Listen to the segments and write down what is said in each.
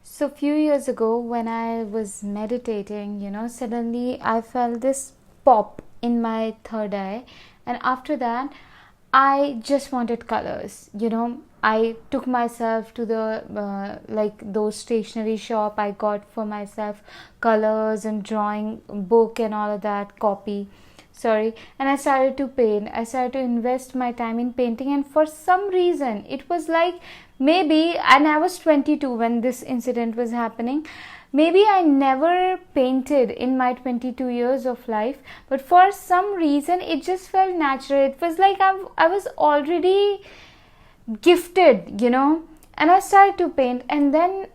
So few years ago when I was meditating, suddenly I felt this pop in my third eye, and after that I just wanted colors. I took myself to the like those stationery shop. I got for myself colors and drawing book and all of that copy. Sorry, and I started to paint. I started to invest my time in painting, and for some reason it was like maybe, and I was 22 when this incident was happening. Maybe I never painted in my 22 years of life, but for some reason it just felt natural. It was like I was already gifted, and I started to paint. And then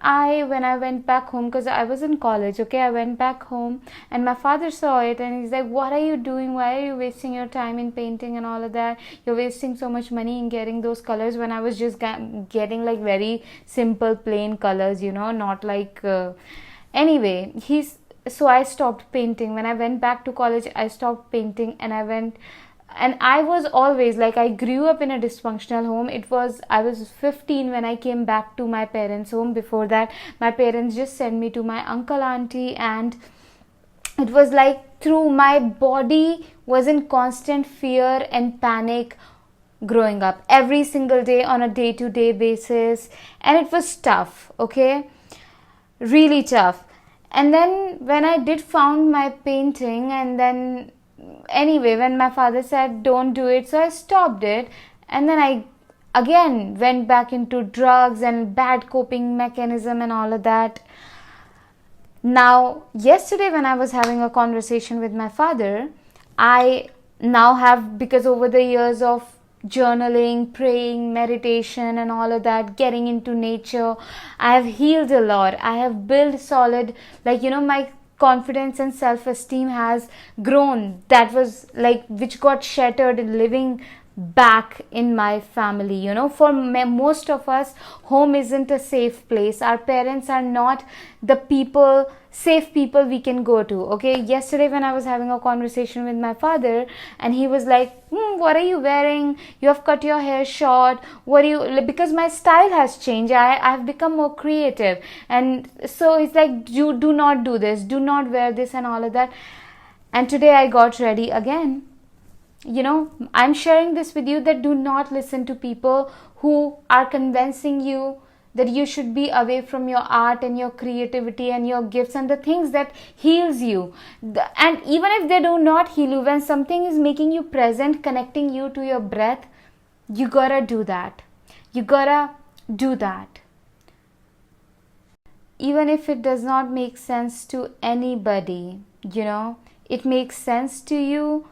when I went back home, because I was in college, okay, I went back home and my father saw it and he's like, what are you doing? Why are you wasting your time in painting and all of that? You're wasting so much money in getting those colors, when I was just getting like very simple plain colors, not like anyway. So I stopped painting. When I went back to college, I stopped painting, and I was always like, I grew up in a dysfunctional home. I was 15 when I came back to my parents' home. Before that, my parents just sent me to my uncle, auntie, and it was like through my body was in constant fear and panic growing up every single day on a day-to-day basis, and it was tough, okay, really tough. And then when I did found my painting, and then anyway, when my father said don't do it, so I stopped it. And then I again went back into drugs and bad coping mechanism and all of that. Now yesterday when I was having a conversation with my father, I now have, because over the years of journaling, praying, meditation and all of that, getting into nature, I have healed a lot. I have built solid, my confidence and self-esteem has grown. That was like, which got shattered living back in my family. For most of us, home isn't a safe place. Our parents are not the safe people we can go to. Okay, yesterday when I was having a conversation with my father, and he was like, what are you wearing? You have cut your hair short. What do you, because my style has changed. I've become more creative. And so he's like, you do not do this, do not wear this and all of that. And today I got ready again. I'm sharing this with you, that do not listen to people who are convincing you that you should be away from your art and your creativity and your gifts and the things that heals you. And even if they do not heal you, when something is making you present, connecting you to your breath, you gotta do that. You gotta do that. Even if it does not make sense to anybody, it makes sense to you.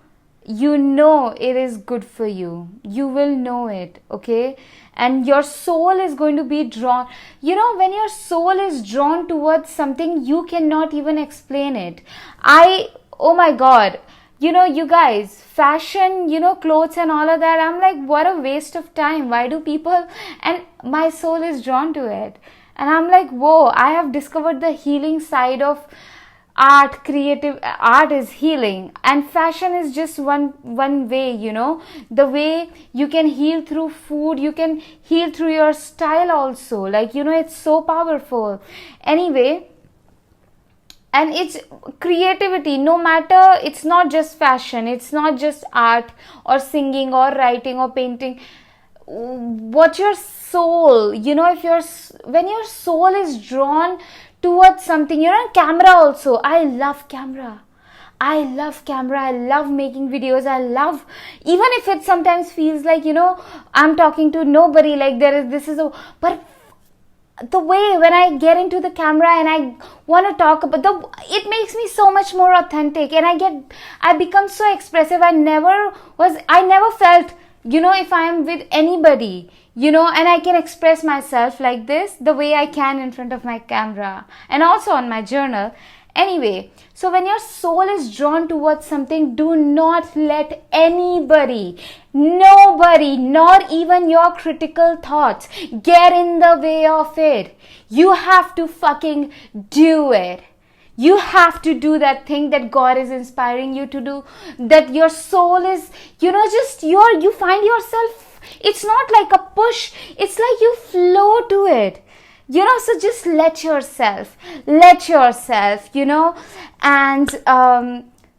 It is good for you. You will know it, okay? And your soul is going to be drawn. When your soul is drawn towards something, you cannot even explain it. Oh my God. You guys, fashion, clothes and all of that, I'm like, what a waste of time. Why do people, and my soul is drawn to it. And I'm like, whoa, I have discovered the healing side of art. Creative art is healing, and fashion is just one way. The way you can heal through food, you can heal through your style also. It's so powerful. Anyway, and it's creativity, no matter, it's not just fashion, it's not just art or singing or writing or painting. What your soul, when your soul is drawn towards something, camera also. I love camera. I love making videos. I love, even if it sometimes feels like, I'm talking to nobody, like but the way when I get into the camera and I want to talk about it makes me so much more authentic, and I become so expressive. I never felt, if I am with anybody, and I can express myself like this, the way I can in front of my camera and also on my journal. Anyway, so when your soul is drawn towards something, do not let anybody, nobody, not even your critical thoughts, get in the way of it. You have to fucking do it. You have to do that thing that God is inspiring you to do, that your soul is, you find yourself. It's not like a push. It's like you flow to it. So just let yourself, and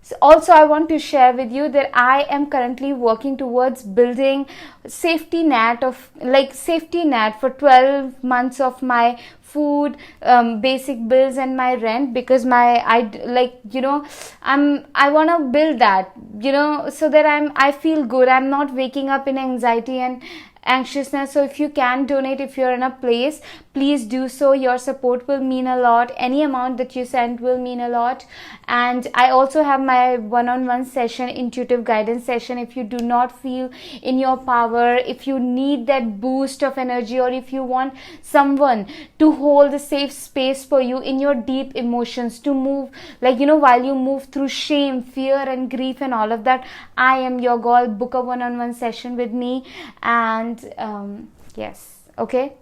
so also I want to share with you that I am currently working towards building safety net for 12 months of my food, basic bills and my rent, because I want to build that, so that I feel good, I'm not waking up in anxiety and anxiousness. So if you can donate, if you're in a place, please do so. Your support will mean a lot. Any amount that you send will mean a lot. And I also have my one-on-one session, intuitive guidance session. If you do not feel in your power, if you need that boost of energy, or if you want someone to hold a safe space for you in your deep emotions, to move, while you move through shame, fear and grief and all of that, I am your girl. Book a one-on-one session with me. And yes, okay.